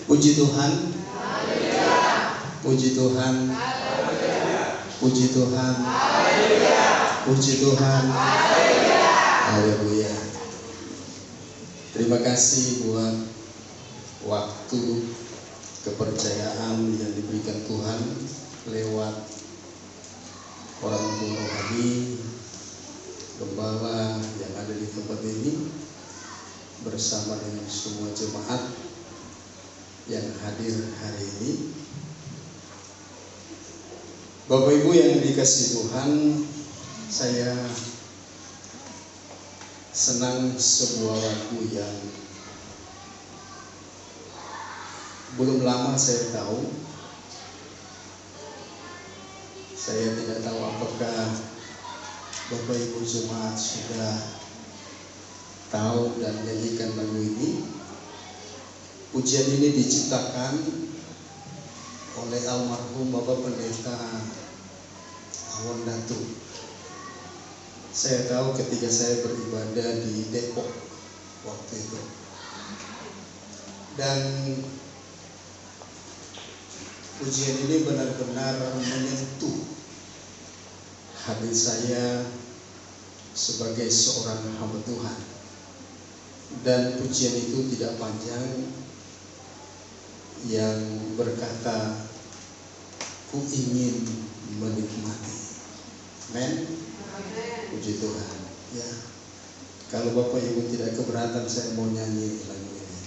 Puji Tuhan. Puji Tuhan. Puji Tuhan. Puji Tuhan. Haleluya. Terima kasih buat waktu kepercayaan yang diberikan Tuhan lewat orang tua rohani, gembala yang ada di tempat ini, bersama dengan semua jemaat yang hadir hari ini. Bapak Ibu yang dikasihi Tuhan, saya senang sebuah lagu yang belum lama saya tahu. Saya tidak tahu apakah Bapak Ibu jemaat sudah tahu dan nyanyikan lagu ini. Pujian ini diciptakan oleh almarhum Bapak Pendeta Awon Datu. Saya tahu ketika saya beribadah di Depok waktu itu. Dan pujian ini benar-benar menyentuh hati saya sebagai seorang hamba Tuhan. Dan pujian itu tidak panjang, yang berkata, ku ingin menikmati. Amen. Puji Tuhan. Ya, kalau Bapak Ibu tidak keberatan, saya mau nyanyi lagu ini.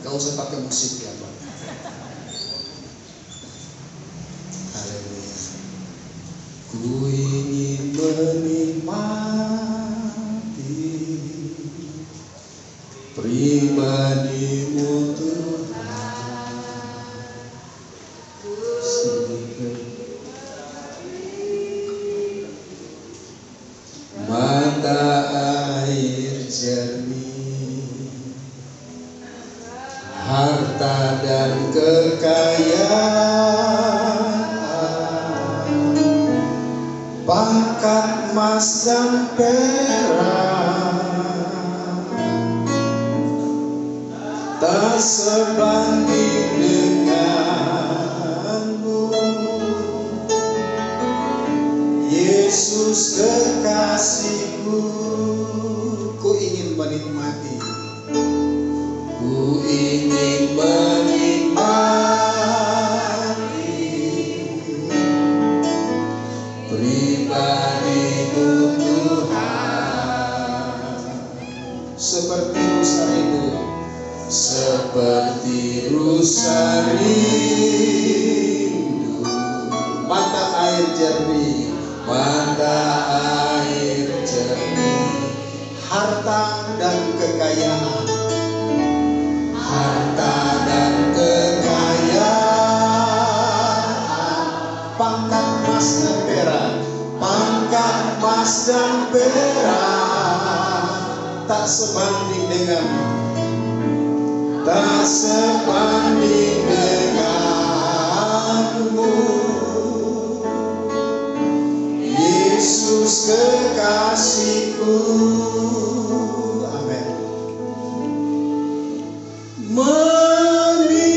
Gak usah pakai musik ya Pak. Haleluya. Ku ingin menikmati pribadi-Mu Tuhan, mata air jernih, harta dan kekayaan, pangkat emas dan perak, tak sebanding denganmu, Yesus kekasihku. Ku ingin menikmati, ku ingin menikmati pribadi-Mu Tuhan, seperti rusa rindu, seperti rusa rindu, mata air jernih, mata air jernih, harta dan kekayaan, harta dan kekayaan, pangkat emas dan perak, pangkat emas dan perak, tak sebanding dengan, tak sebanding denganmu, Yesus kekasihku. Amin. Menikmati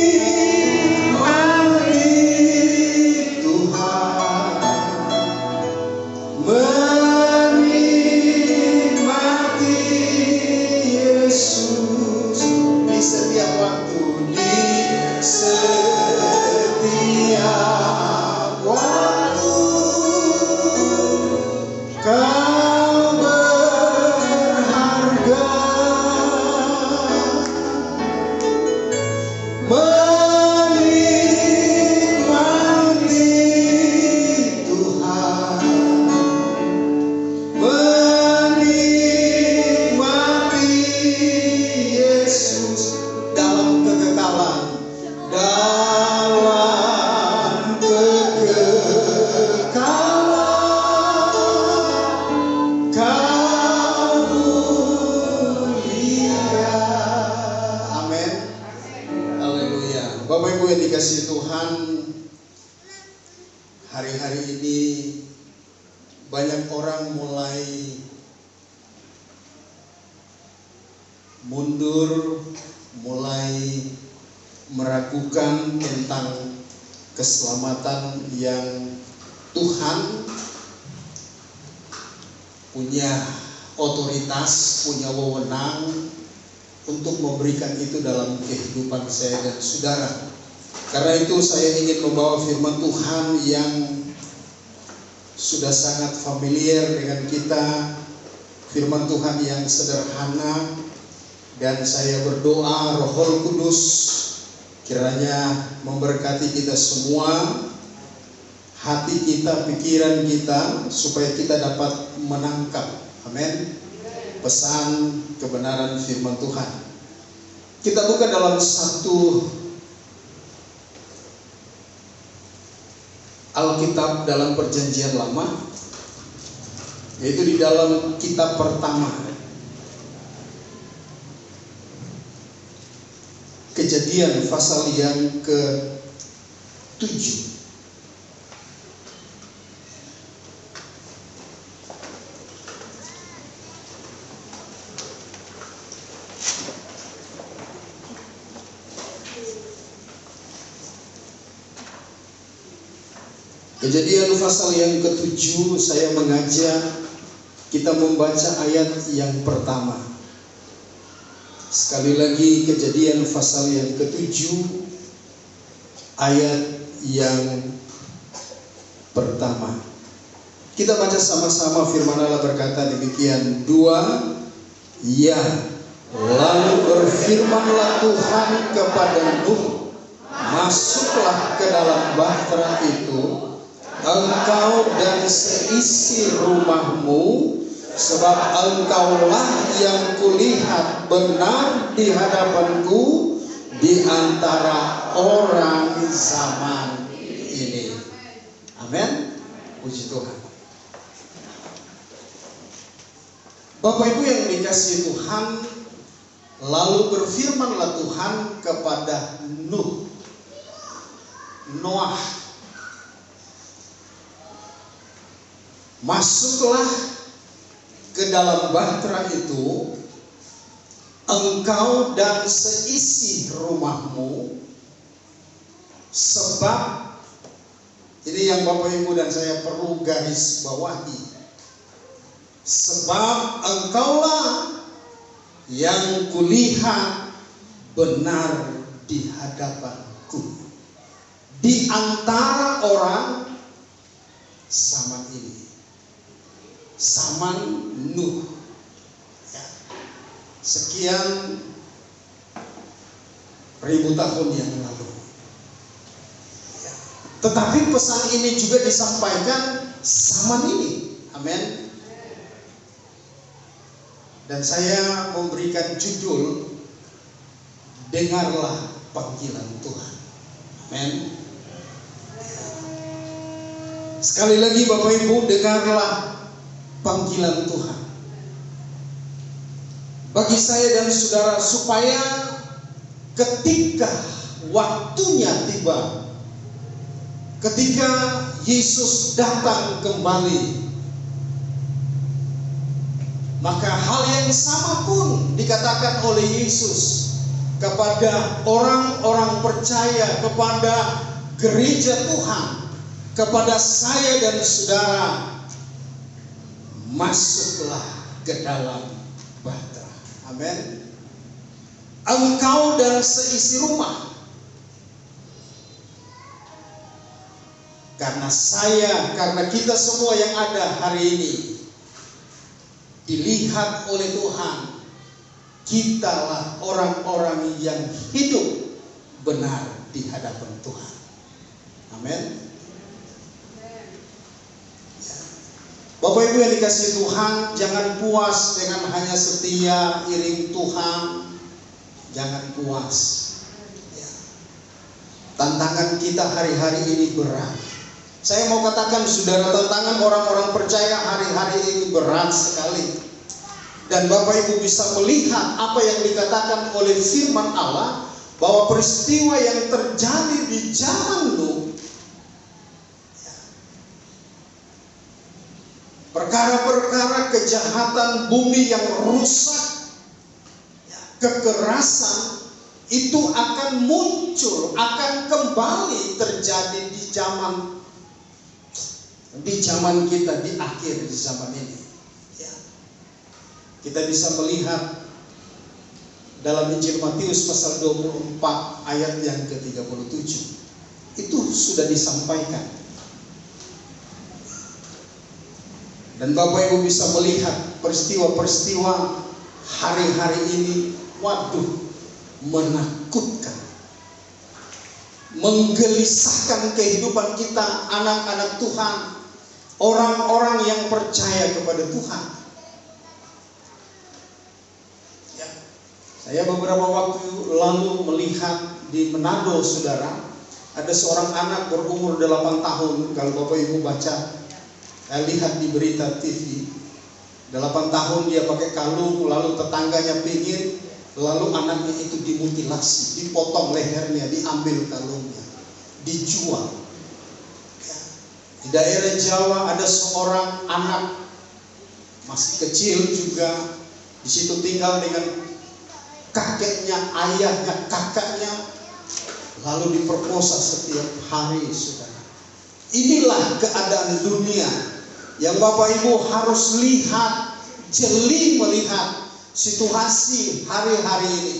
Tuhan, menikmati Yesus di setiap waktu, di setiap waktu. Kau berharga, menikmati Tuhan, menikmati Yesus dalam kekekalan, dalam kekekalan, Kau mulia. Amin. Haleluya. Bapak Ibu yang dikasihi Tuhan, hari-hari ini banyak orang mulai mundur, mulai meragukan tentang keselamatan yang Tuhan punya otoritas, punya wewenang untuk memberikan itu dalam kehidupan saya dan saudara. Karena itu saya ingin membawa firman Tuhan yang sudah sangat familiar dengan kita, firman Tuhan yang sederhana, dan saya berdoa Roh Kudus kiranya memberkati kita semua, hati kita, pikiran kita, supaya kita dapat menangkap, amin, pesan kebenaran firman Tuhan. Kita buka dalam satu Alkitab dalam Perjanjian Lama, yaitu di dalam kitab pertama, Kejadian pasal yang ke-7. Kejadian pasal yang ke-7, saya mengajak kita membaca ayat yang pertama. Sekali lagi, Kejadian pasal yang ke-7, ayat yang pertama. Kita baca sama-sama. Firman Allah berkata demikian. 2. Ya, lalu berfirmanlah Tuhan kepada Nuh, masuklah ke dalam bahtera itu, engkau dan seisi rumahmu, sebab engkaulah yang kulihat benar di hadapanku di antara orang zaman ini. Amin. Puji Tuhan. Bapak Ibu yang dikasihi Tuhan, lalu berfirmanlah Tuhan kepada Noah, masuklah ke dalam bahtera itu, engkau dan seisi rumahmu, sebab ini yang Bapak Ibu dan saya perlu garis bawahi, sebab engkaulah yang kulihat benar di hadapanku di antara orang zaman ini, zaman Nuh, ya, sekian ribu tahun yang lalu, ya. Tetapi pesan ini juga disampaikan zaman ini, amin. Dan saya memberikan judul, dengarlah panggilan Tuhan, amin. Sekali lagi Bapak Ibu, dengarlah panggilan Tuhan bagi saya dan saudara, supaya ketika waktunya tiba, ketika Yesus datang kembali, maka hal yang sama pun dikatakan oleh Yesus kepada orang-orang percaya, kepada gereja Tuhan, kepada saya dan saudara. Masuklah ke dalam bahtera, amin, engkau dan seisi rumah. Karena kita semua yang ada hari ini dilihat oleh Tuhan, kitalah orang-orang yang hidup benar di hadapan Tuhan, amin. Bapak Ibu yang dikasihi Tuhan, jangan puas dengan hanya setia iring Tuhan, jangan puas, ya. Tantangan kita hari-hari ini berat. Saya mau katakan saudara, tantangan orang-orang percaya hari-hari ini berat sekali. Dan Bapak Ibu bisa melihat apa yang dikatakan oleh firman Allah, bahwa peristiwa yang terjadi di zaman Nuh, perkara-perkara kejahatan bumi yang rusak, kekerasan itu akan muncul, akan kembali terjadi di zaman kita, di akhir zaman ini. Ya. Kita bisa melihat dalam Injil Matius pasal 24 ayat yang ke-37. Itu sudah disampaikan. Dan Bapak Ibu bisa melihat peristiwa-peristiwa hari-hari ini, waduh, menakutkan, menggelisahkan kehidupan kita, anak-anak Tuhan, orang-orang yang percaya kepada Tuhan. Ya. Saya beberapa waktu lalu melihat di Manado, saudara, ada seorang anak berumur 8 tahun. Kalau Bapak Ibu baca, saya lihat di berita TV, 8 tahun dia pakai kalung, lalu tetangganya pingin, lalu anaknya itu dimutilasi, dipotong lehernya, diambil kalungnya, dijual. Ya. Di daerah Jawa ada seorang anak masih kecil juga, di situ tinggal dengan kakeknya, ayahnya, kakaknya, lalu diperkosa setiap hari, saudara. Inilah keadaan dunia yang Bapak Ibu harus lihat, jeli melihat situasi hari-hari ini.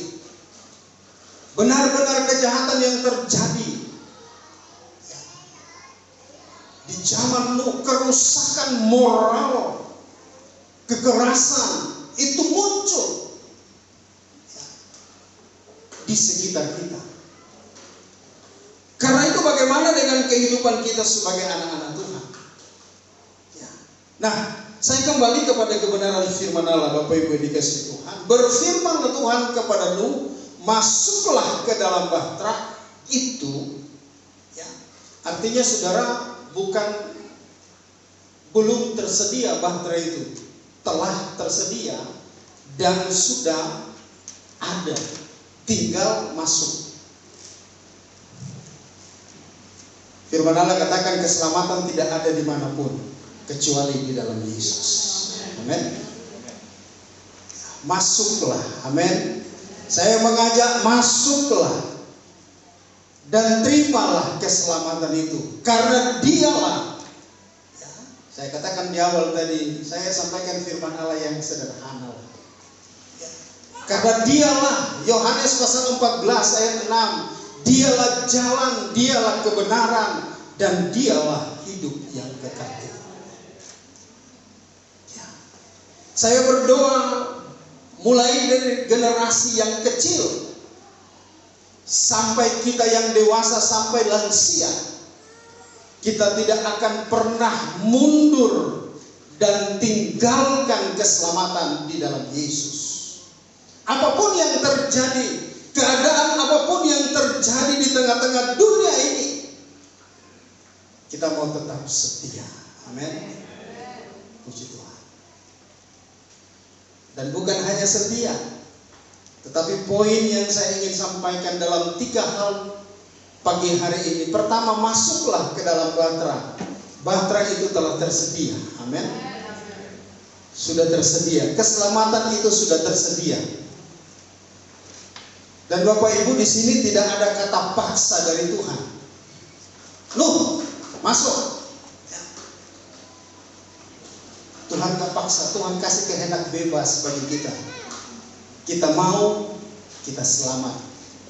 Benar-benar kejahatan yang terjadi di zaman Nuh, kerusakan moral, kekerasan itu muncul di sekitar kita. Karena itu bagaimana dengan kehidupan kita sebagai anak-anak Tuhan? Ya. Nah, saya kembali kepada kebenaran firman Allah, Bapak Ibu yang dikasihi Tuhan. Berfirmanlah Tuhan kepada Nuh, masuklah ke dalam bahtera itu. Ya. Artinya saudara, belum tersedia bahtera itu, telah tersedia dan sudah ada, tinggal masuk. Firman Allah katakan keselamatan tidak ada dimanapun kecuali di dalam Yesus. Amin. Masuklah, amin. Saya mengajak masuklah dan terimalah keselamatan itu, karena Dialah. Ya, saya katakan di awal tadi, saya sampaikan firman Allah yang sederhana. Ya, karena Dialah, Yohanes pasal 14 ayat 6. Dialah jalan, Dialah kebenaran, dan Dialah hidup yang kekal. Ya. Saya berdoa mulai dari generasi yang kecil sampai kita yang dewasa, sampai lansia, kita tidak akan pernah mundur dan tinggalkan keselamatan di dalam Yesus. Apapun yang terjadi, keadaan apapun yang terjadi di tengah-tengah dunia ini, kita mau tetap setia. Amin. Puji Tuhan. Dan bukan hanya setia, tetapi poin yang saya ingin sampaikan dalam 3 hal pagi hari ini. Pertama, masuklah ke dalam bahtera. Bahtera itu telah tersedia. Amin. Sudah tersedia. Keselamatan itu sudah tersedia. Dan Bapak Ibu, di sini tidak ada kata paksa dari Tuhan. Nuh, masuk. Tuhan gak paksa, Tuhan kasih kehendak bebas bagi kita. Kita mau, kita selamat.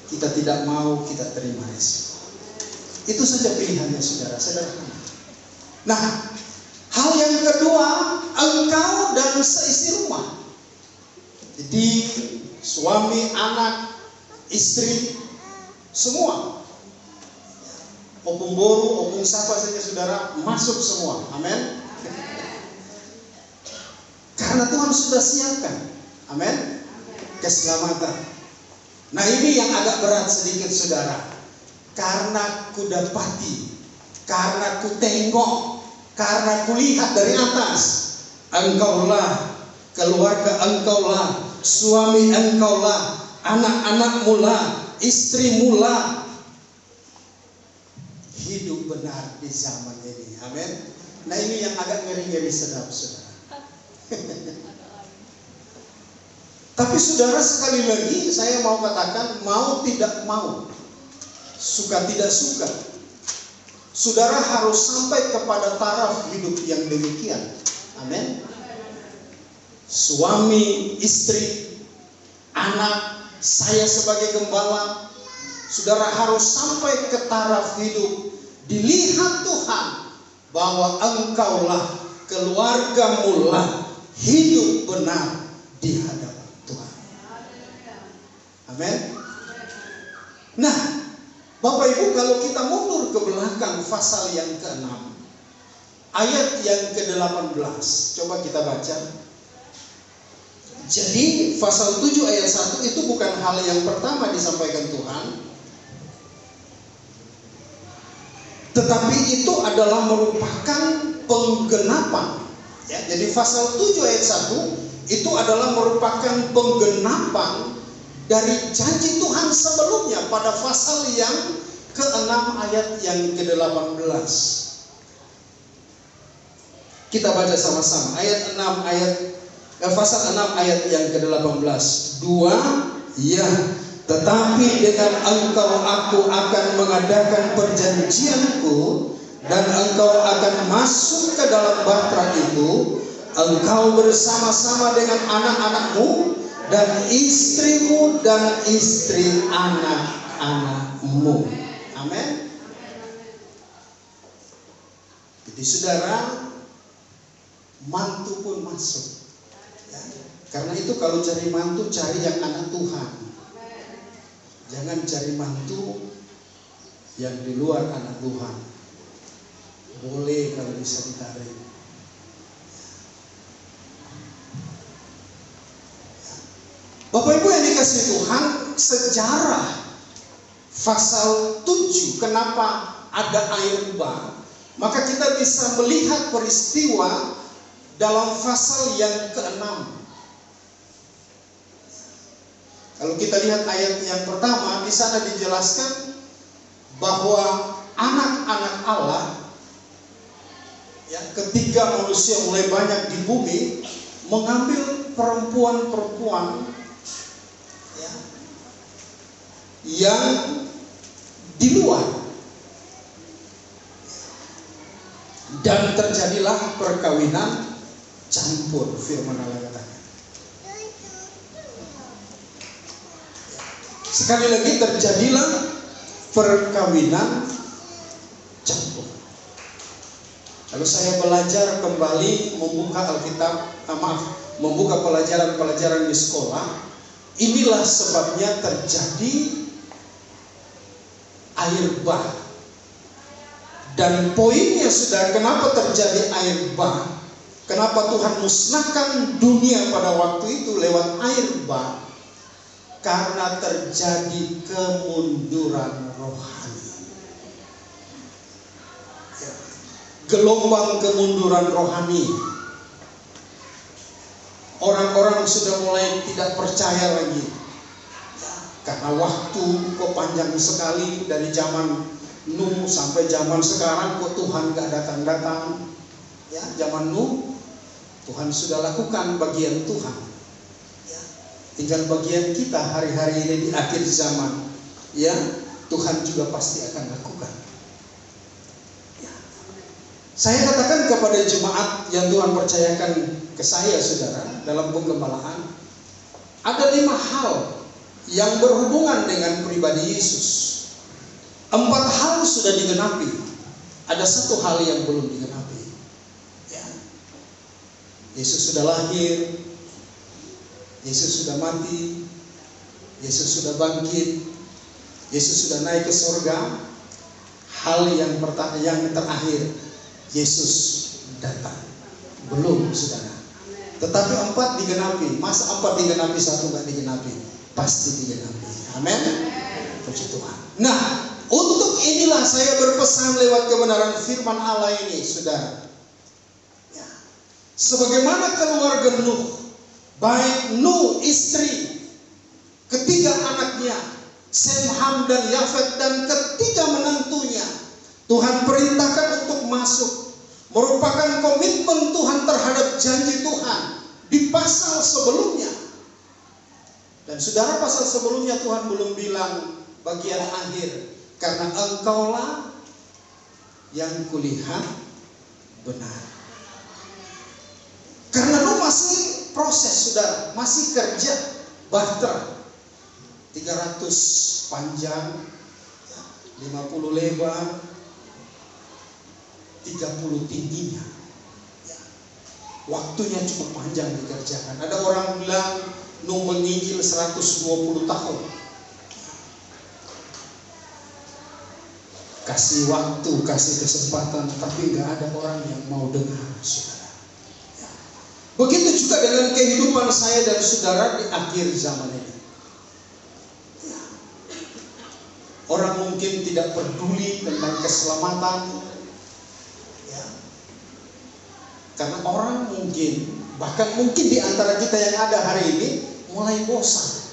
Kita tidak mau, kita terima resiko. Itu saja pilihannya, saudara, sederhana. Nah, hal yang kedua, engkau dan seisi rumah. Jadi suami, anak, istri, semua, opung boru, opung siapa saja saudara, masuk semua. Amin. Karena Tuhan sudah siapkan, amin, keselamatan. Nah, ini yang agak berat sedikit saudara. Karena ku dapati, karena ku tengok, karena ku lihat dari atas, engkaulah, keluarga engkaulah, suami engkaulah, anak-anakmu lah, istrimu lah, hidup benar di zaman ini. Amin. Nah, ini yang agak ngeri-ngeri sedap, saudara. Tapi saudara, sekali lagi saya mau katakan, mau tidak mau, suka tidak suka, saudara harus sampai kepada taraf hidup yang demikian. Amin. Suami, istri, anak, saya sebagai gembala, saudara harus sampai ke taraf hidup dilihat Tuhan bahwa engkaulah, keluargamu lah hidup benar di hadapan Tuhan. Amin. Nah, Bapak Ibu, kalau kita mundur ke belakang pasal yang ke-6, ayat yang ke-18, coba kita baca. Jadi pasal 7 ayat 1 itu bukan hal yang pertama disampaikan Tuhan, tetapi itu adalah merupakan penggenapan. Ya, jadi pasal 7 ayat 1 itu adalah merupakan penggenapan dari janji Tuhan sebelumnya pada pasal yang ke-6 ayat yang ke-18. Kita baca sama-sama ayat 6 pasal 6 ayat yang ke-18. 2, ya, tetapi dengan engkau aku akan mengadakan perjanjianku, dan engkau akan masuk ke dalam batra itu, engkau bersama-sama dengan anak-anakmu dan istrimu dan istri anak-anakmu. Amin. Jadi saudara, mantu pun masuk. Ya. Karena itu kalau cari mantu, cari yang anak Tuhan. Jangan cari mantu yang di luar anak Tuhan. Boleh kalau bisa ditarik. Bapak Ibu yang dikasih Tuhan, sejarah pasal 7 kenapa ada air bah, maka kita bisa melihat peristiwa dalam pasal yang ke-6. Kalau kita lihat ayat yang pertama, di sana dijelaskan bahwa anak-anak Allah, ya, ketika manusia mulai banyak di bumi, mengambil perempuan-perempuan, ya, yang di luar, dan terjadilah perkawinan campur, firman Allah katakan. Sekali lagi, terjadilah perkawinan campur. Kalau saya belajar kembali membuka Alkitab, membuka pelajaran-pelajaran di sekolah, inilah sebabnya terjadi air bah. Dan poinnya sudah, kenapa terjadi air bah? Kenapa Tuhan musnahkan dunia pada waktu itu lewat air bah? Karena terjadi kemunduran rohani. Gelombang kemunduran rohani. Orang-orang sudah mulai tidak percaya lagi. Karena waktu kok panjang sekali, dari zaman Nuh sampai zaman sekarang kok Tuhan gak datang-datang. Ya, zaman Nuh Tuhan sudah lakukan bagian Tuhan. Tinggal bagian kita hari-hari ini di akhir zaman, ya, Tuhan juga pasti akan lakukan. Ya. Saya katakan kepada jemaat yang Tuhan percayakan ke saya, saudara, dalam penggembalaan, ada 5 hal yang berhubungan dengan pribadi Yesus. 4 hal sudah digenapi, ada 1 hal yang belum digenapi. Ya. Yesus sudah lahir, Yesus sudah mati, Yesus sudah bangkit, Yesus sudah naik ke surga. Hal yang terakhir, Yesus datang. Belum, saudara. Tetapi 4 digenapi. Masa 4 digenapi, 1 nggak digenapi? Pasti digenapi. Amin. Puji Tuhan. Nah, untuk inilah saya berpesan lewat kebenaran firman Allah ini, saudara. Ya. Sebagaimana keluarga Nuh, baik Nuh istri, ketiga anaknya Sem, Ham, dan Yafet, dan ketiga menantunya, Tuhan perintahkan untuk masuk. Merupakan komitmen Tuhan terhadap janji Tuhan di pasal sebelumnya. Dan saudara, pasal sebelumnya Tuhan belum bilang bagian akhir, karena engkaulah yang kulihat benar. Karena lu masih proses, saudara, masih kerja bahtera 300 panjang, 50 lebar, 30 tingginya. Waktunya cukup panjang dikerjakan. Ada orang bilang menginjil 120 tahun. Kasih waktu, kasih kesempatan, tapi gak ada orang yang mau dengar, saudara. Begitu juga dengan kehidupan saya dan saudara di akhir zaman ini. Orang mungkin tidak peduli tentang keselamatan, ya. Karena orang mungkin, bahkan mungkin di antara kita yang ada hari ini mulai bosan,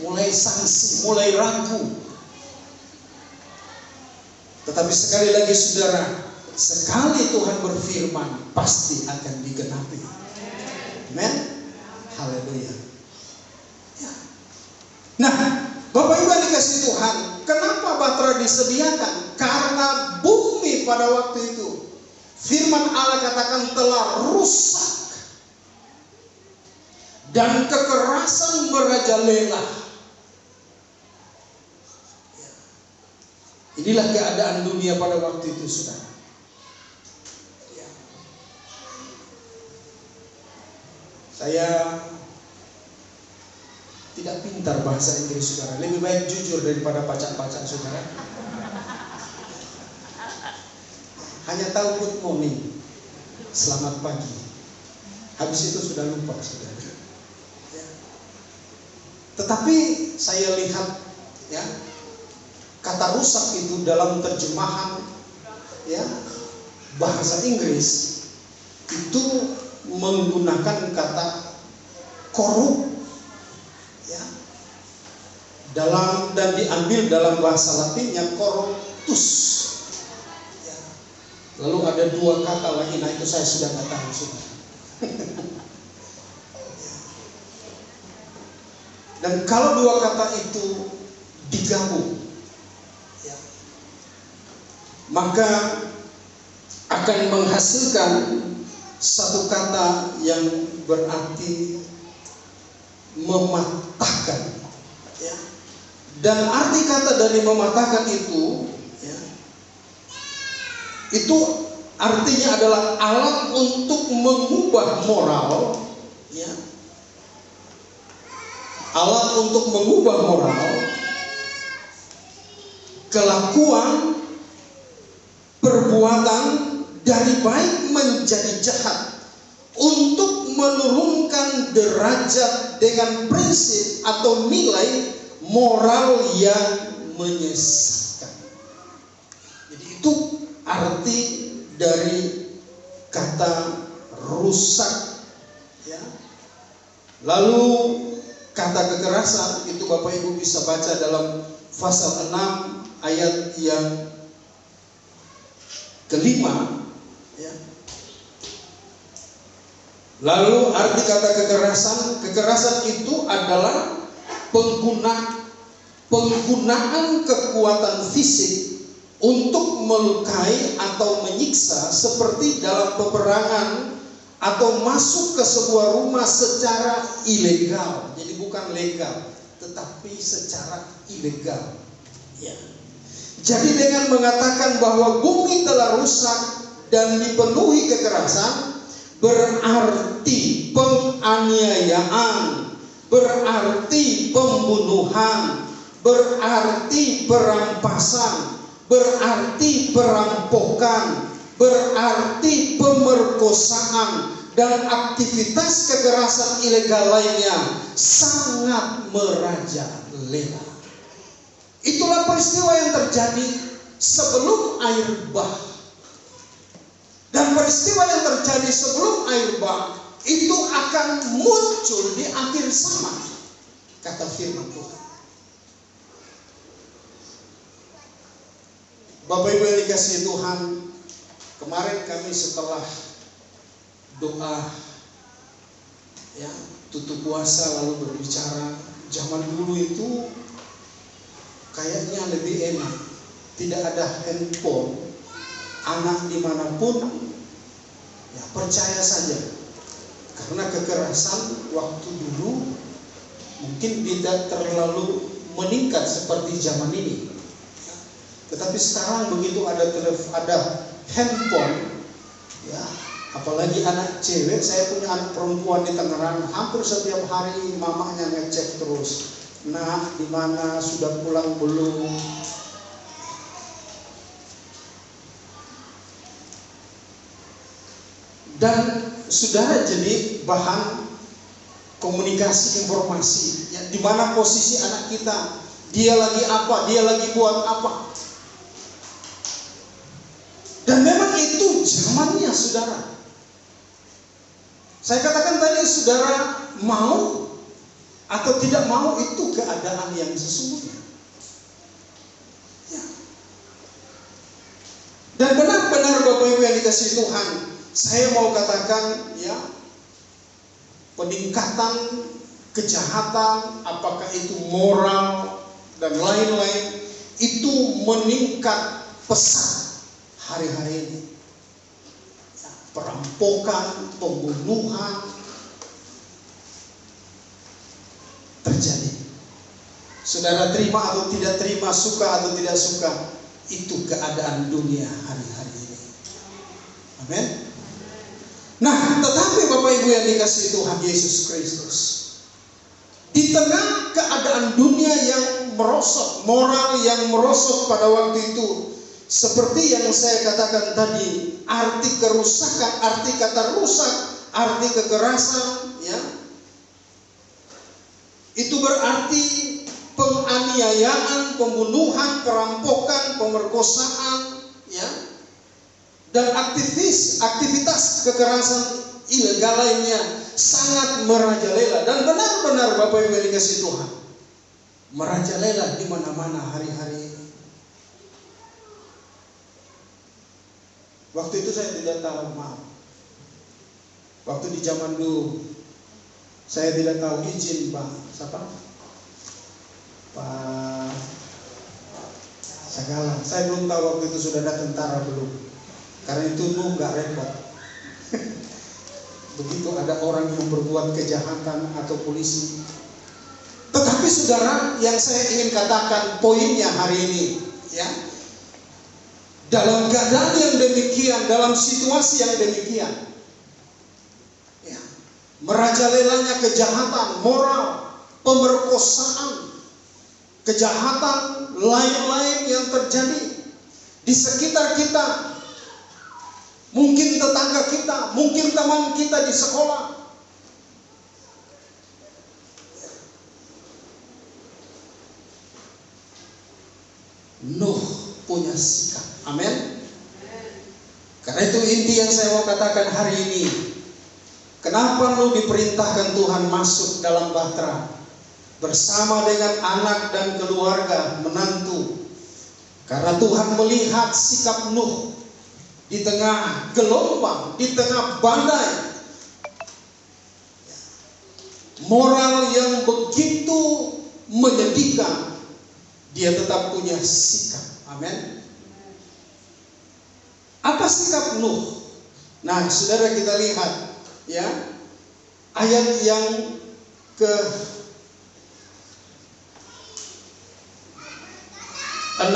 mulai sanksi, mulai ragu. Tetapi sekali lagi saudara, sekali Tuhan berfirman pasti akan digenapi. Amen. Haleluya. Ya. Nah, Bapak Ibu yang dikasih Tuhan, kenapa bahtera disediakan? Karena bumi pada waktu itu, firman Allah katakan telah rusak dan kekerasan merajalela. Inilah keadaan dunia pada waktu itu, saudara. Saya tidak pintar bahasa Inggris, saudara. Lebih baik jujur daripada pacak-pacak, saudara. Hanya tahu good morning, selamat pagi. Habis itu sudah lupa, saudara. Tetapi saya lihat, ya, kata rusak itu dalam terjemahan, ya, bahasa Inggris itu menggunakan kata korup, ya, dalam dan diambil dalam bahasa Latinnya corruptus, ya. Lalu ada dua kata lagi, nah itu saya sudah nggak tahu, sudah. Dan kalau dua kata itu digabung, ya, maka akan menghasilkan satu kata yang berarti mematahkan, ya. Dan arti kata dari mematahkan itu, ya, itu artinya adalah alat untuk mengubah moral, ya, alat untuk mengubah moral, kelakuan, perbuatan dari baik menjadi jahat, untuk menurunkan derajat dengan prinsip atau nilai moral yang menyesatkan. Jadi itu arti dari kata rusak, ya. Lalu kata kekerasan itu Bapak Ibu bisa baca dalam pasal 6 ayat yang kelima, ya. Lalu arti kata kekerasan itu adalah penggunaan kekuatan fisik untuk melukai atau menyiksa, seperti dalam peperangan atau masuk ke sebuah rumah secara ilegal. Jadi bukan legal, tetapi secara ilegal, ya. Jadi dengan mengatakan bahwa bumi telah rusak dan dipenuhi kekerasan, berarti penganiayaan, berarti pembunuhan, berarti perampasan, berarti perampokan, berarti pemerkosaan, dan aktivitas kekerasan ilegal lainnya sangat merajalela. Itulah peristiwa yang terjadi sebelum air bah. Dan peristiwa yang terjadi sebelum air bah itu akan muncul di akhir zaman, kata firman Tuhan. Bapak Ibu yang dikasihi Tuhan, kemarin kami setelah doa, ya, tutup puasa lalu berbicara. Zaman dulu itu kayaknya lebih enak, tidak ada handphone, anak dimanapun ya percaya saja, karena kekerasan waktu dulu mungkin tidak terlalu meningkat seperti zaman ini. Tetapi sekarang begitu ada handphone, ya, apalagi anak cewek. Saya punya anak perempuan di Tangerang, hampir setiap hari mamanya ngecek terus, nak di mana, sudah pulang belum. Dan saudara jadi bahan komunikasi informasi, ya, di mana posisi anak kita, dia lagi apa, dia lagi buat apa. Dan memang itu zamannya, saudara. Saya katakan tadi, saudara mau atau tidak mau, itu keadaan yang sesungguhnya. Ya. Dan benar-benar Bapak Ibu yang dikasihi Tuhan, saya mau katakan, ya, peningkatan kejahatan, apakah itu moral dan lain-lain, itu meningkat pesat hari-hari ini. Ya, perampokan, pembunuhan terjadi. Saudara terima atau tidak terima, suka atau tidak suka, itu keadaan dunia hari-hari ini. Amin. Nah, tetapi Bapak Ibu yang dikasihi Tuhan Yesus Kristus, di tengah keadaan dunia yang merosot, moral yang merosot pada waktu itu, seperti yang saya katakan tadi, arti kerusakan, arti kata rusak, arti kekerasan, ya, itu berarti penganiayaan, pembunuhan, perampokan, pemerkosaan, ya, dan aktivitas kekerasan ilegal lainnya sangat merajalela. Dan benar-benar Bapak Ibu yang dikasihi Tuhan, merajalela di mana-mana hari-hari ini. Waktu itu saya tidak tahu, maaf. Waktu di zaman dulu saya tidak tahu, izin Pak, siapa? Pak Sagala. Saya belum tahu waktu itu sudah ada tentara belum. Karena itu nggak repot. Begitu ada orang yang berbuat kejahatan atau polisi. Tetapi saudara, yang saya ingin katakan poinnya hari ini, ya, dalam keadaan yang demikian, dalam situasi yang demikian, ya, merajalelanya kejahatan moral, pemerkosaan, kejahatan lain-lain yang terjadi di sekitar kita, mungkin tetangga kita, mungkin teman kita di sekolah. Nuh punya sikap. Amin. Karena itu inti yang saya mau katakan hari ini. Kenapa Nuh diperintahkan Tuhan masuk dalam bahtera bersama dengan anak dan keluarga, menantu? Karena Tuhan melihat sikap Nuh di tengah gelombang, di tengah badai, moral yang begitu menyedihkan, dia tetap punya sikap. Amin. Apa sikap Nuh? Nah, saudara, kita lihat, ya, ayat yang ke-6,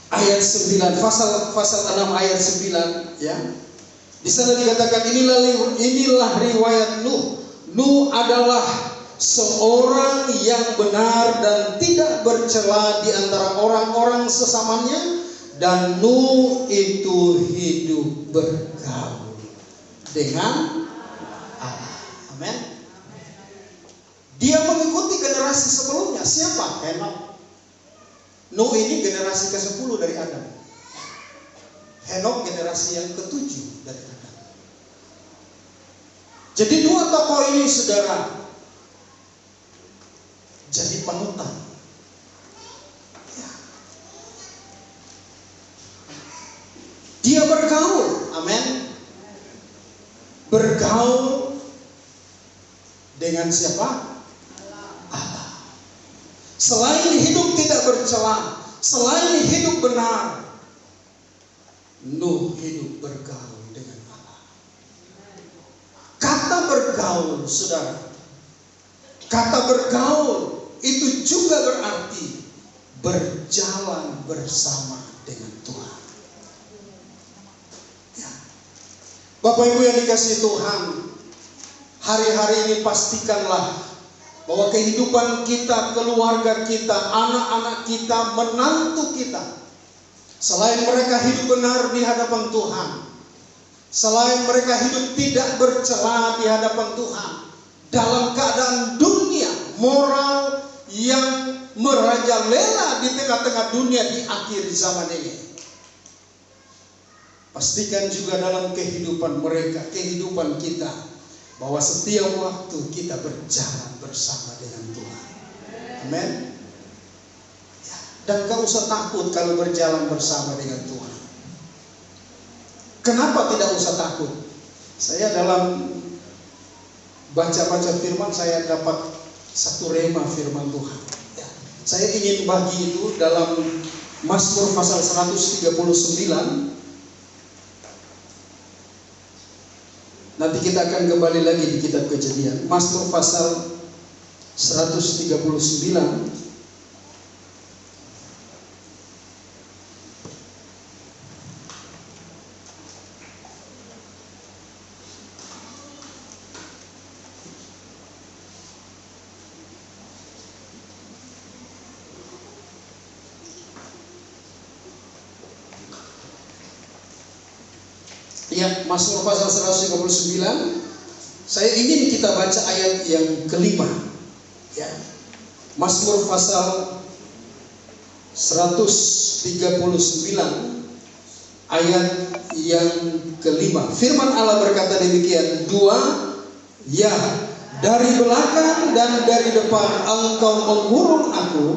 ayat 9, pasal 6 ayat 9, ya. Di sana dikatakan, inilah riwayat Nuh. Nuh adalah seorang yang benar dan tidak bercela di antara orang-orang sesamanya, dan Nuh itu hidup bergaul dengan Allah. Amin. Dia mengikuti generasi sebelumnya. Siapa? Henokh. Nuh ini generasi ke-10 dari Adam. Henokh generasi yang ke-7 dari Adam. Jadi dua tokoh ini, saudara, jadi panutan. Ya. Dia bergaul, amin. Bergaul dengan siapa? Allah. Selain hidup tidak bercela, selain hidup benar, Nuh hidup bergaul dengan Allah. Kata bergaul, saudara, kata bergaul itu juga berarti berjalan bersama dengan Tuhan. Ya. Bapak Ibu yang dikasihi Tuhan, hari-hari ini pastikanlah bahwa kehidupan kita, keluarga kita, anak-anak kita, menantu kita, selain mereka hidup benar di hadapan Tuhan, selain mereka hidup tidak bercela di hadapan Tuhan, dalam keadaan dunia moral yang merajalela di tengah-tengah dunia di akhir zaman ini, pastikan juga dalam kehidupan mereka, kehidupan kita, bahwa setiap waktu kita berjalan bersama dengan Tuhan. Amin. Dan gak usah takut kalau berjalan bersama dengan Tuhan. Kenapa tidak usah takut? Saya dalam baca-baca firman, saya dapat satu rema firman Tuhan. Ya. Saya ingin bagi itu dalam Mazmur pasal 139. Nanti kita akan kembali lagi di kitab Kejadian. Mazmur pasal 139. Ya, Mazmur pasal 139. Saya ingin kita baca ayat yang kelima. Ya. Mazmur pasal 139 ayat yang kelima. Firman Allah berkata demikian, 2, ya, dari belakang dan dari depan engkau mengurung aku,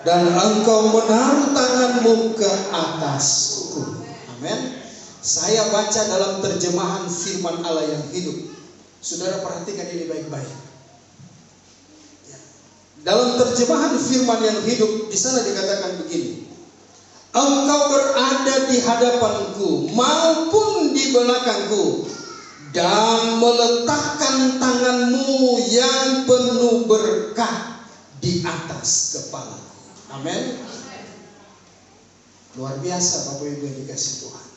dan engkau menaruh tanganmu ke atasku. Amin. Saya baca dalam terjemahan firman Allah yang hidup. Saudara perhatikan ini baik-baik. Ya. Dalam terjemahan firman yang hidup, di sana dikatakan begini: engkau berada di hadapanku maupun di belakangku, dan meletakkan tanganmu yang penuh berkat di atas kepalaku. Amin. Luar biasa Bapak Ibu yang dikasihi Tuhan.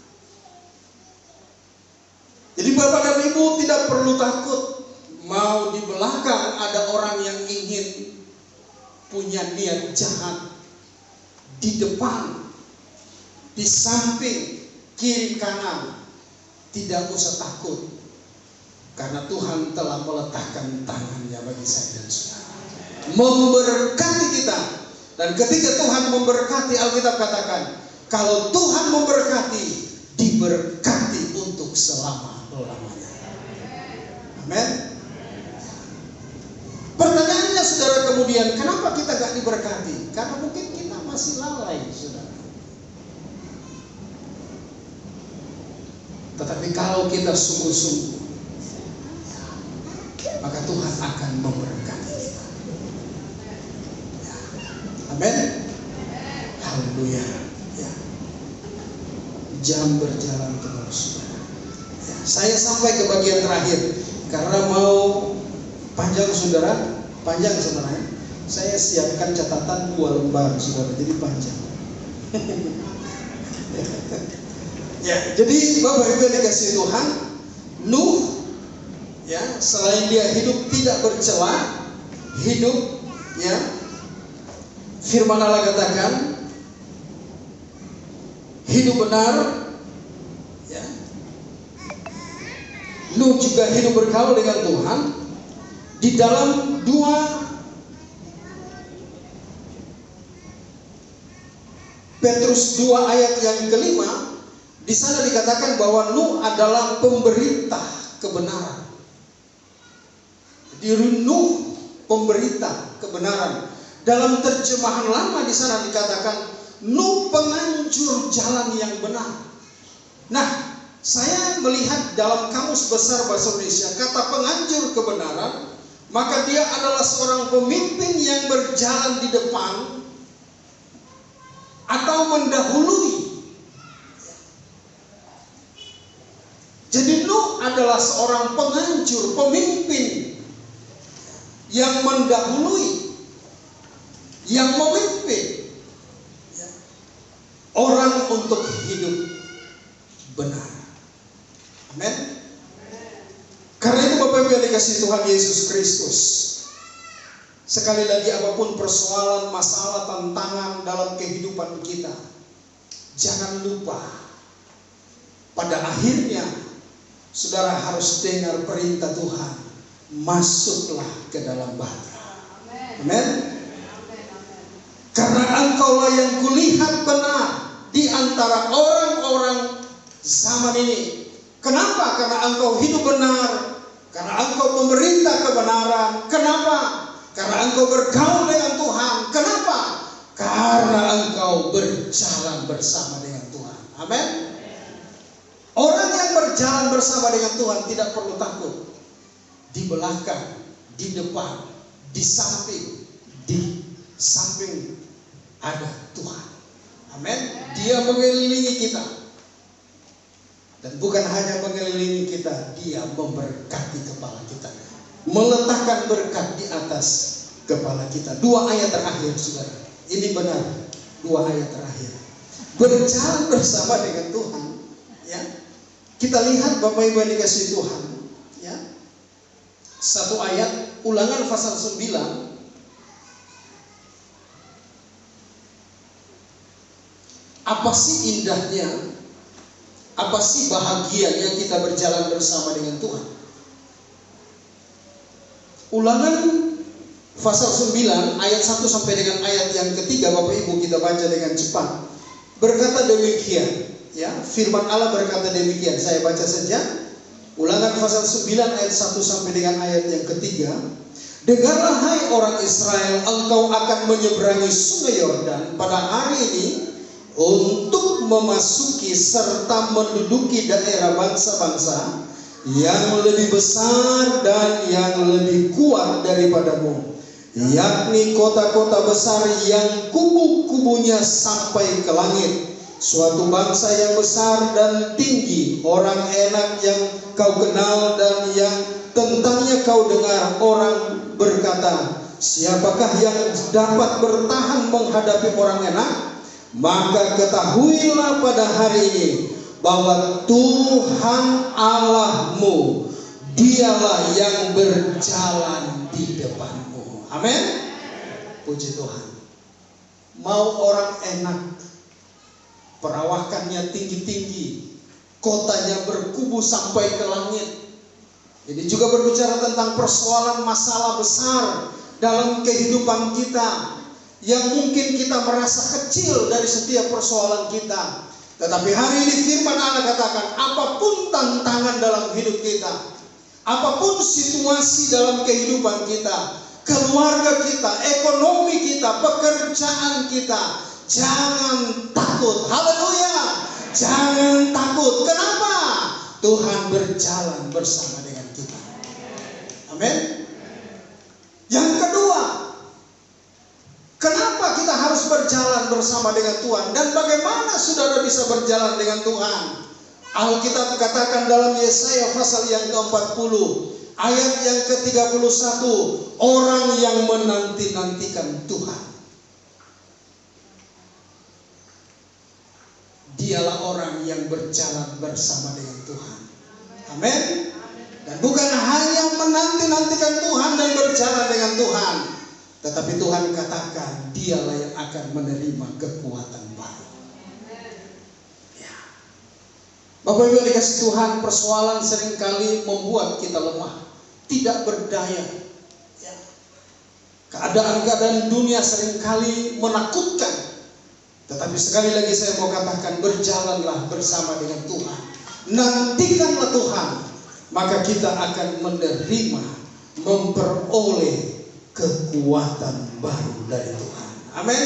Jadi Bapak dan Ibu tidak perlu takut. Mau di belakang ada orang yang ingin punya niat jahat, di depan, di samping, kiri kanan, tidak usah takut, karena Tuhan telah meletakkan tangannya bagi saya dan saudara, memberkati kita. Dan ketika Tuhan memberkati, Alkitab katakan, kalau Tuhan memberkati, diberkati untuk selama-lamanya. Amin. Pertanyaannya saudara kemudian, kenapa kita gak diberkati? Karena mungkin kita masih lalai, saudara. Tetapi kalau kita sungguh-sungguh, maka Tuhan akan memberkati kita. Ya. Amin. Haleluya. Ya. Jam berjalan terus, saudara. Ya. Saya sampai ke bagian terakhir. Karena mau panjang saudara, panjang sebenarnya. Saya siapkan catatan 2 lembar saudara, jadi panjang. Ya, jadi Bapak Ibu yang dikasihi Tuhan, Nuh, ya, selain dia hidup tidak bercela, hidup, ya, firman Allah katakan, hidup benar. Nuh juga hidup bergaul dengan Tuhan. Di dalam 2 Petrus 2 ayat yang kelima, di sana dikatakan bahwa Nuh adalah pemberita kebenaran. Jadi Nuh pemberita kebenaran. Dalam terjemahan lama di sana dikatakan Nuh penganjur jalan yang benar. Nah, saya melihat dalam Kamus Besar Bahasa Indonesia kata penganjur kebenaran, maka dia adalah seorang pemimpin yang berjalan di depan atau mendahului. Jadi Nuh adalah seorang penganjur, pemimpin yang mendahului, yang memimpin orang untuk hidup benar. Amin. Karena itu Bapak Ibu yang dikasihi Tuhan Yesus Kristus, sekali lagi apapun persoalan, masalah, tantangan dalam kehidupan kita, jangan lupa pada akhirnya saudara harus dengar perintah Tuhan, masuklah ke dalam bahtera. Amin. Karena engkaulah yang kulihat benar di antara orang-orang zaman ini. Kenapa? Karena engkau hidup benar, karena engkau memerintah kebenaran. Kenapa? Karena engkau bergaul dengan Tuhan. Kenapa? Karena engkau berjalan bersama dengan Tuhan. Amin. Orang yang berjalan bersama dengan Tuhan tidak perlu takut. Di belakang, di depan, di samping ada Tuhan. Amin. Dia mengelilingi kita. Dan bukan hanya mengelilingi kita, dia memberkati kepala kita, meletakkan berkat di atas kepala kita. 2 ayat terakhir, saudara, ini benar. 2 ayat terakhir, berjalan bersama dengan Tuhan. Ya, kita lihat Bapak Ibu yang dikasihi Tuhan. Ya, 1 ayat Ulangan pasal 9. Apa sih indahnya? Apa sih bahagianya kita berjalan bersama dengan Tuhan? Ulangan pasal 9 ayat 1 sampai dengan ayat yang ketiga, Bapak Ibu kita baca dengan cepat. Berkata demikian, ya, firman Allah berkata demikian. Saya baca saja. Ulangan pasal 9 ayat 1 sampai dengan ayat yang ketiga. Dengarlah hai orang Israel, engkau akan menyeberangi sungai Yordan pada hari ini untuk memasuki serta menduduki daerah bangsa-bangsa yang lebih besar dan yang lebih kuat daripadamu, yakni kota-kota besar yang kubu-kubunya sampai ke langit, suatu bangsa yang besar dan tinggi, orang enak yang kau kenal dan yang tentangnya kau dengar orang berkata, siapakah yang dapat bertahan menghadapi orang enak? Maka ketahuilah pada hari ini bahwa Tuhan Allahmu, dialah yang berjalan di depanmu. Amin. Puji Tuhan. Mau orang enak, perawakannya tinggi-tinggi, kotanya berkubu sampai ke langit. Ini juga berbicara tentang persoalan masalah besar dalam kehidupan kita, yang mungkin kita merasa kecil dari setiap persoalan kita. Tetapi hari ini firman Allah katakan, apapun tantangan dalam hidup kita, apapun situasi dalam kehidupan kita, keluarga kita, ekonomi kita, pekerjaan kita, jangan takut. Haleluya. Jangan takut. Kenapa? Tuhan berjalan bersama dengan kita. Amin. Yang kedua, kenapa kita harus berjalan bersama dengan Tuhan? Dan bagaimana saudara bisa berjalan dengan Tuhan? Alkitab katakan dalam Yesaya pasal yang ke-40, ayat yang ke-31, orang yang menanti-nantikan Tuhan, dialah orang yang berjalan bersama dengan Tuhan. Amin. Dan bukan hanya menanti-nantikan Tuhan dan berjalan dengan Tuhan, tetapi Tuhan katakan dialah yang akan menerima kekuatan baru. Ya. Bapak Ibu dikasih Tuhan, persoalan seringkali membuat kita lemah, tidak berdaya. Ya. Keadaan-keadaan dunia seringkali menakutkan. Tetapi sekali lagi saya mau katakan, berjalanlah bersama dengan Tuhan. Nantikanlah Tuhan, maka kita akan menerima, memperoleh kekuatan baru dari Tuhan. Amin.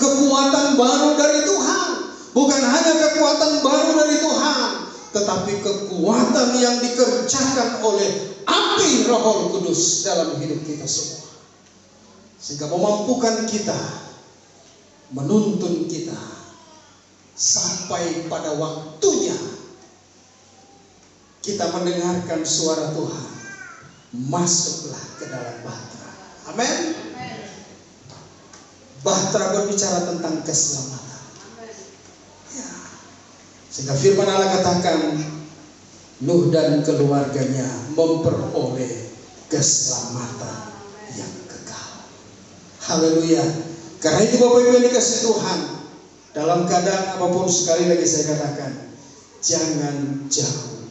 Kekuatan baru dari Tuhan. Bukan hanya kekuatan baru dari Tuhan, tetapi kekuatan yang dikerjakan oleh api Roh Kudus dalam hidup kita semua, sehingga memampukan kita, menuntun kita sampai pada waktunya kita mendengarkan suara Tuhan, masuklah ke dalam bahtera. Amin. Bahtera berbicara tentang keselamatan. Ya. Sehingga firman Allah katakan, Nuh dan keluarganya memperoleh keselamatan yang kekal. Haleluya. Karena itu Bapak Ibu yang dikasihi Tuhan, dalam keadaan apapun, sekali lagi saya katakan, jangan jauh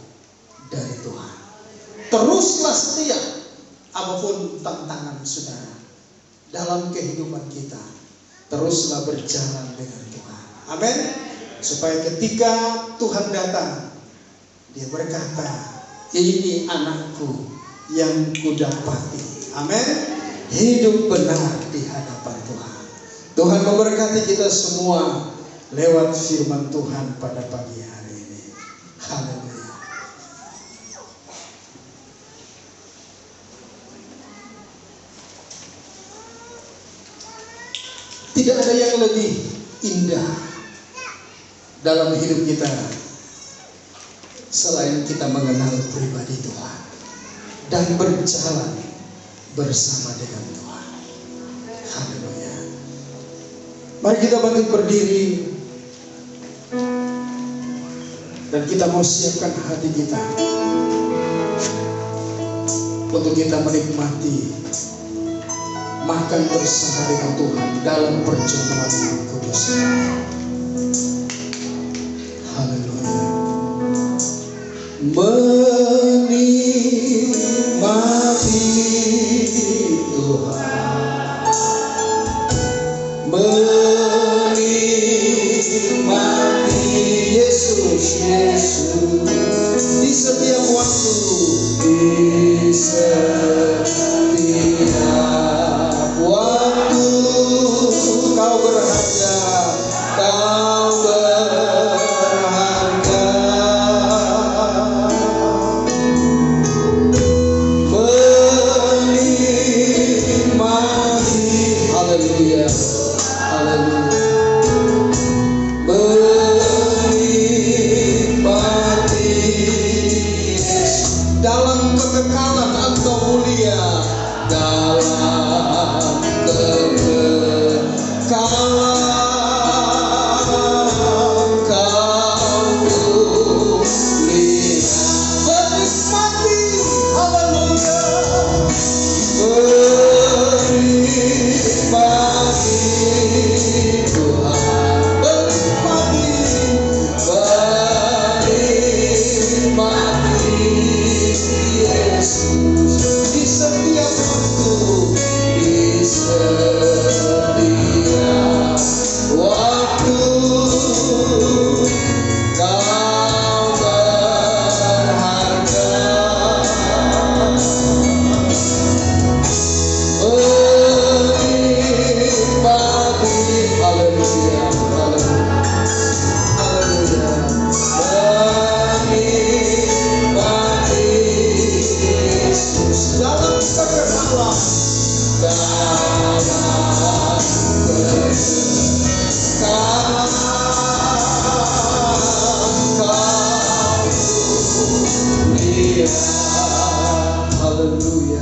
dari Tuhan. Teruslah setia apapun tantangan saudara dalam kehidupan kita. Teruslah berjalan dengan Tuhan. Amin. Supaya ketika Tuhan datang, Dia berkata, ini anakku yang kudapati. Amin. Hidup benar di hadapan Tuhan. Tuhan memberkati kita semua lewat firman Tuhan pada pagi hari ini. Haleluya. Tidak ada yang lebih indah dalam hidup kita selain kita mengenal pribadi Tuhan dan berjalan bersama dengan Tuhan. Haleluya. Mari kita bangkit berdiri dan kita mau siapkan hati kita untuk kita menikmati makan bersama dengan Tuhan dalam perjamuan yang kudus. Haleluya. Menikmati Tuhan, menikmati Yesus di setiap waktu, di setiap waktu. Kau berharga, kau berharga. Menikmati, haleluya, haleluya. Menikmati dalam kekekalan atau mulia, dalam kekekalan kau mulia. Menikmati, haleluya. Menikmati Tuhan, menikmati Yesus di setiap waktu, di setiap waktu. Kau berharga. Menikmati, haleluya, haleluya. Menikmati Yesus dalam kekekalan, dalam kekekalan kau mulia. Haleluya, haleluya.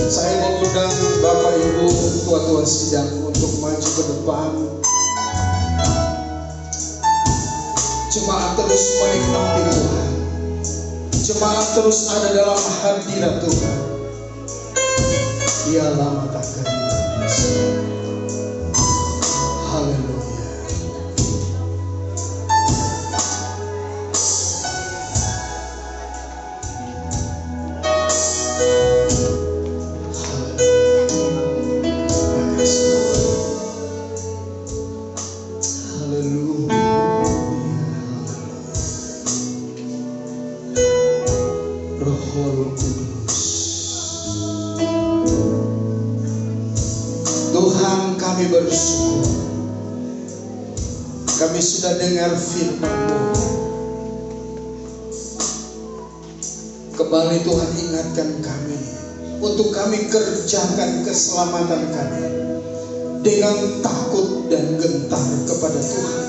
Saya mengundang Bapak Ibu tua-tua sidang untuk maju ke depan. Jemaat terus menikmati Tuhan. Jemaat terus ada dalam hadirat Tuhan. Dia lama tak kering. Haleluya. Roh Kudus, Kami sudah dengar firman-Mu. Kembali Tuhan ingatkan kami, untuk kami kerjakan keselamatan kami dengan takut dan gentar kepada Tuhan.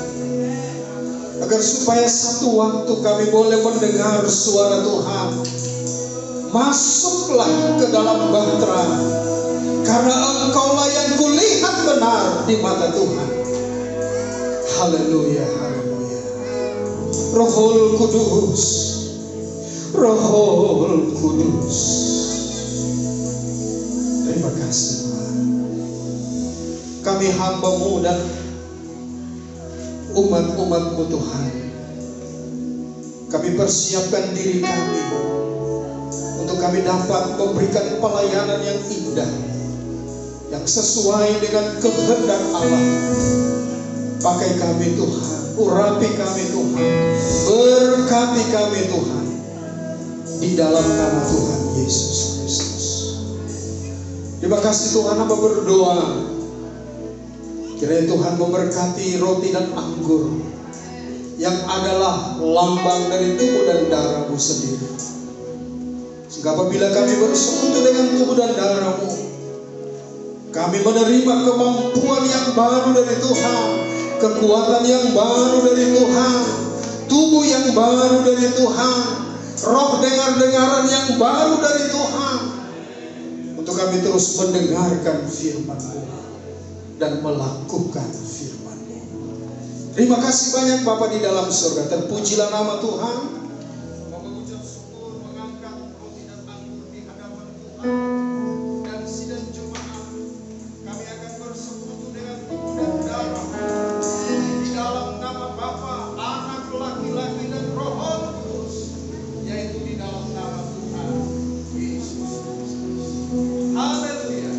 Agar supaya satu waktu kami boleh mendengar suara Tuhan, masuklah ke dalam bahtera, karena Engkaulah yang kulihat benar di mata Tuhan. Haleluya, haleluya. Rohul Kudus, Rohul Kudus. Terima kasih Tuhan. Kami hamba-Mu dan umat-umat-Mu Tuhan, kami persiapkan diri kami untuk kami dapat memberikan pelayanan yang indah, yang sesuai dengan kehendak Allah. Pakai kami Tuhan, urapi kami Tuhan, berkati kami Tuhan, di dalam nama Tuhan Yesus Kristus. Terima kasih Tuhan, hamba berdoa kiranya Tuhan memberkati roti dan anggur yang adalah lambang dari tubuh dan darah-Mu sendiri. Sehingga apabila kami bersekutu dengan tubuh dan darah-Mu, kami menerima kemampuan yang baru dari Tuhan, kekuatan yang baru dari Tuhan, tubuh yang baru dari Tuhan, roh dengar-dengaran yang baru dari Tuhan, untuk kami terus mendengarkan firman-Mu dan melakukan firman-Mu. Terima kasih banyak Bapa di dalam surga. Terpujilah nama Tuhan. Mengucap syukur, mengangkat roti dan anggur di hadapan Tuhan. Dan sidang Jumat kami akan bersekutu dengan tubuh dan darah di dalam nama Bapa, Anak, laki-laki dan Roh Kudus, yaitu di dalam nama Tuhan Yesus Kristus. Haleluya.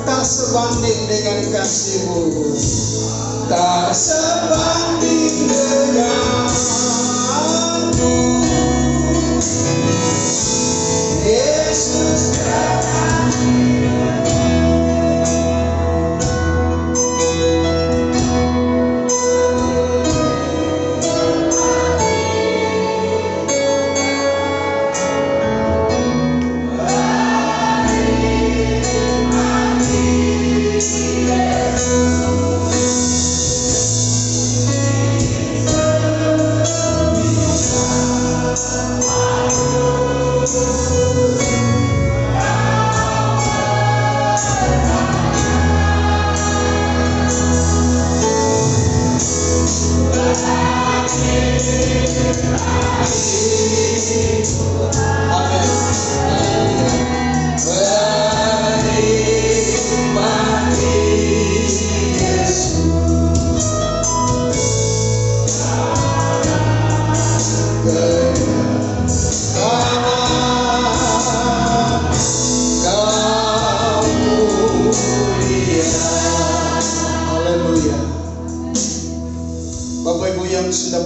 Tak sebanding dengan kasih-Mu, tak sebanding denganmu, Yesus. Amen.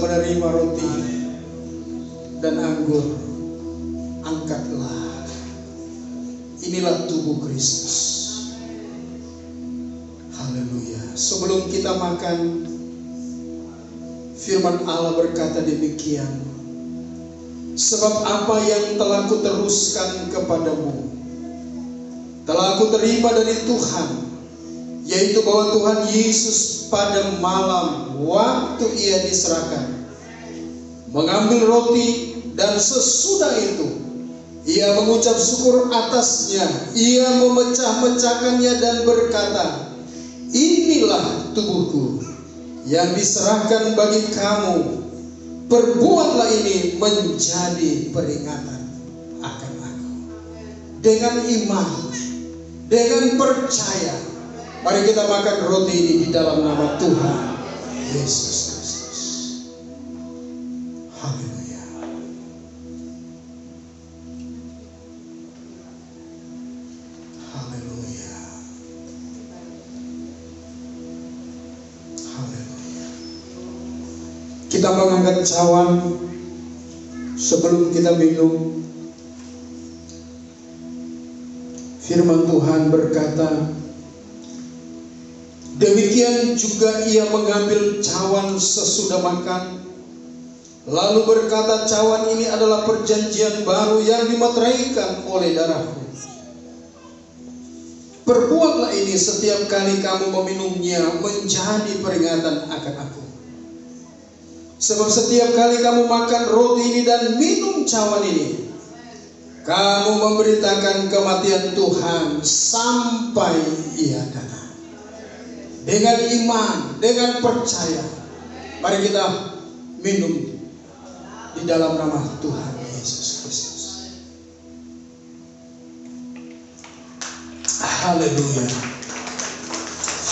menerima roti dan anggur, angkatlah. Inilah tubuh Kristus. Haleluya. Sebelum kita makan, firman Allah berkata demikian. Sebab apa yang telah kuteruskan kepadamu, telah aku terima dari Tuhan, yaitu bahwa Tuhan Yesus pada malam waktu ia diserahkan, mengambil roti dan sesudah itu ia mengucap syukur atasnya, ia memecah-mecahkannya dan berkata, inilah tubuhku yang diserahkan bagi kamu. Perbuatlah ini menjadi peringatan akan aku. Dengan iman, dengan percaya, mari kita makan roti ini di dalam nama Tuhan Yesus Kristus. Haleluya. Haleluya. Haleluya. Kita mengangkat cawan sebelum kita minum. Firman Tuhan berkata, demikian juga ia mengambil cawan sesudah makan, lalu berkata, cawan ini adalah perjanjian baru yang dimeteraikan oleh darahku. Perbuatlah ini setiap kali kamu meminumnya menjadi peringatan akan aku. Sebab setiap kali kamu makan roti ini dan minum cawan ini, kamu memberitakan kematian Tuhan sampai ia datang. Dengan iman, dengan percaya, mari kita minum di dalam nama Tuhan Yesus Kristus. Haleluya.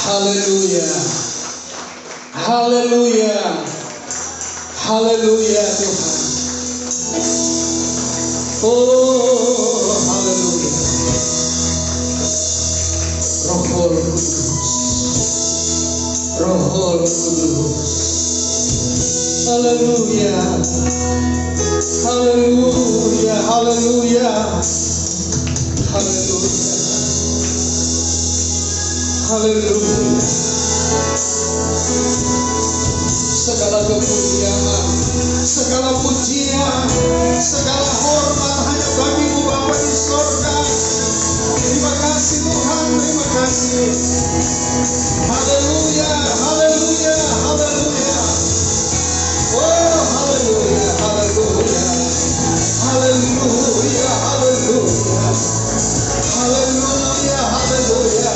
Haleluya. Haleluya. Haleluya Tuhan. Oh, haleluya. Roh Kudus. Roh Kudus. Haleluya. Haleluya. Haleluya. Haleluya. Haleluya. Segala kemuliaan, segala pujian, segala hormat hanya bagi-Mu Bapa di sorga. Terima kasih Tuhan, terima kasih. Haleluya, haleluya, haleluya. Oh, haleluya, haleluya. Haleluya, haleluya. Haleluya, haleluya.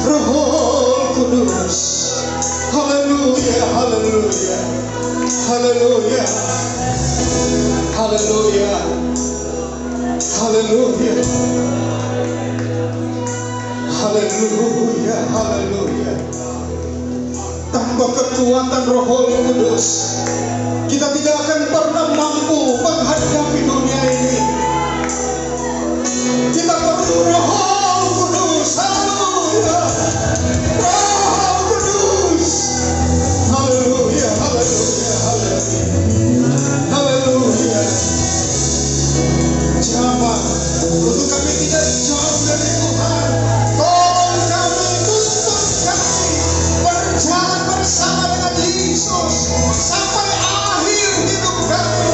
Roh Kudus. Haleluya, haleluya. Haleluya. Haleluya. Haleluya. Haleluya, haleluya. Tanpa kekuatan Roh Kudus, kita tidak akan pernah mampu menghadapi dunia ini. Kita perlu Roh Kudus. Haleluya. Roh Kudus. Haleluya, haleluya, haleluya. Haleluya. Jangan untuk kami tidak jauh dari Tuhan. Tolong kami, tuntun kami berjalan bersama dengan Yesus sampai akhir hidup kami.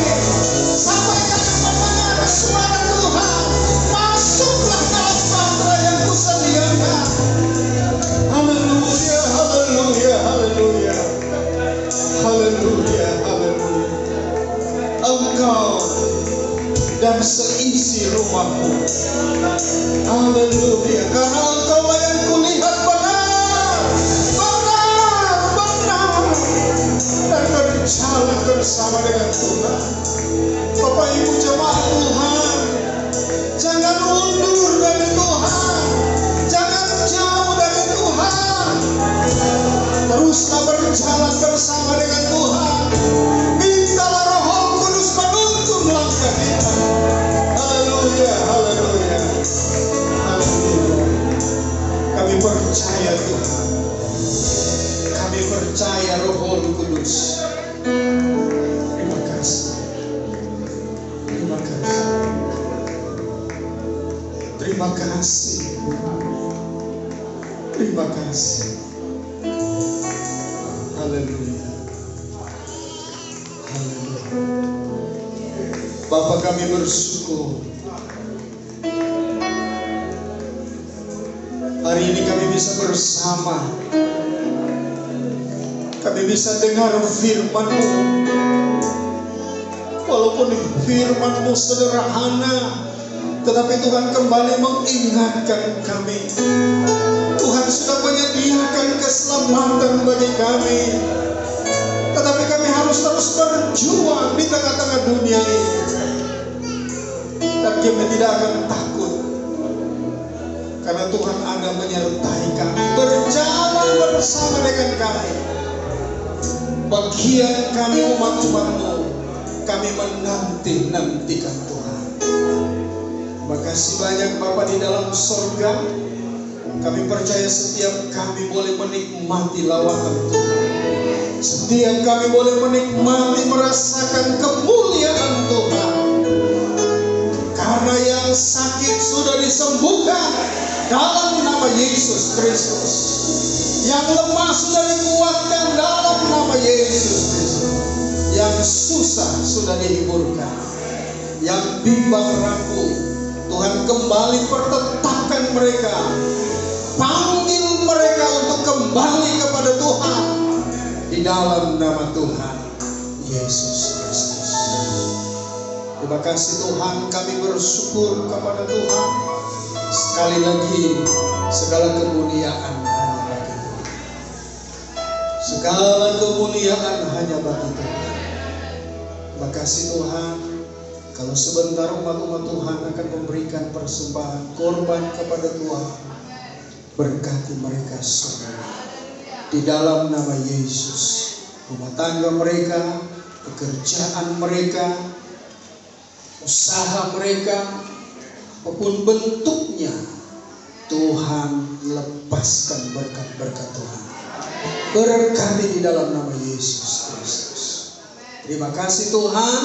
Sampai kami mendengar suara Tuhan, masuklah dalam bahtera yang Kusediakan. Haleluya, haleluya, haleluya. Haleluya, haleluya. Engkau dan seisi rumahmu. Haleluya. Karena Engkaulah yang kulihat benar, dan berjalan bersama dengan Tuhan. Bapak Ibu jemaat Tuhan, jangan mundur dari Tuhan, jangan jauh dari Tuhan. berjalan bersama dengan Tuhan. Mintalah Roh Kudus menuntun langkah kita. Haleluya, haleluya, haleluya. Kami percaya Tuhan. Kami percaya Roh Kudus. Terima kasih. Terima kasih. Terima kasih. Terima kasih. Haleluya. Haleluya. Bapa, kami bersyukur. Hari ini kami bisa bersama. Kami bisa dengar firman-Mu. Walaupun firman-Mu sederhana, tetapi Tuhan kembali mengingatkan kami. Tuhan sudah menyediakan keselamatan bagi kami. Tetapi kami harus terus berjuang di tengah-tengah dunia ini. Dan kami tidak akan takut. Karena Tuhan ada menyertai kami. Berjalan bersama dengan kami. Bagian kami umat-umat-Mu, kami menanti-nantikan Tuhan. Terima kasih banyak Bapa di dalam surga. Kami percaya setiap kami boleh menikmati lawakan Tuhan. Setiap kami boleh menikmati, merasakan kemuliaan Tuhan. Karena yang sakit sudah disembuhkan dalam nama Yesus Kristus. Yang lemah sudah dikuatkan dalam nama Yesus Kristus. Yang susah sudah dihiburkan. Yang bimbang rapuh, Tuhan kembali pertetapkan mereka. Panggil mereka untuk kembali kepada Tuhan. Di dalam nama Tuhan Yesus Kristus. Terima kasih Tuhan, kami bersyukur kepada Tuhan. Sekali lagi, segala kemuliaan hanya bagi Tuhan. Segala kemuliaan hanya bagi Tuhan. Terima kasih Tuhan. Kalau sebentar umat-umat Tuhan akan memberikan persembahan korban kepada Tuhan, berkati mereka semua. Di dalam nama Yesus, rumah tangga mereka, pekerjaan mereka, usaha mereka, apapun bentuknya, Tuhan lepaskan berkat-berkat Tuhan. Berkati di dalam nama Yesus Kristus. Terima kasih Tuhan.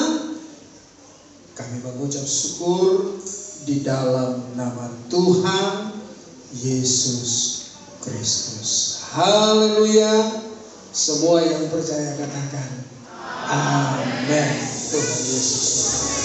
Kami mengucap syukur di dalam nama Tuhan Yesus Kristus. Haleluya. Semua yang percaya katakan amin. Tuhan Yesus.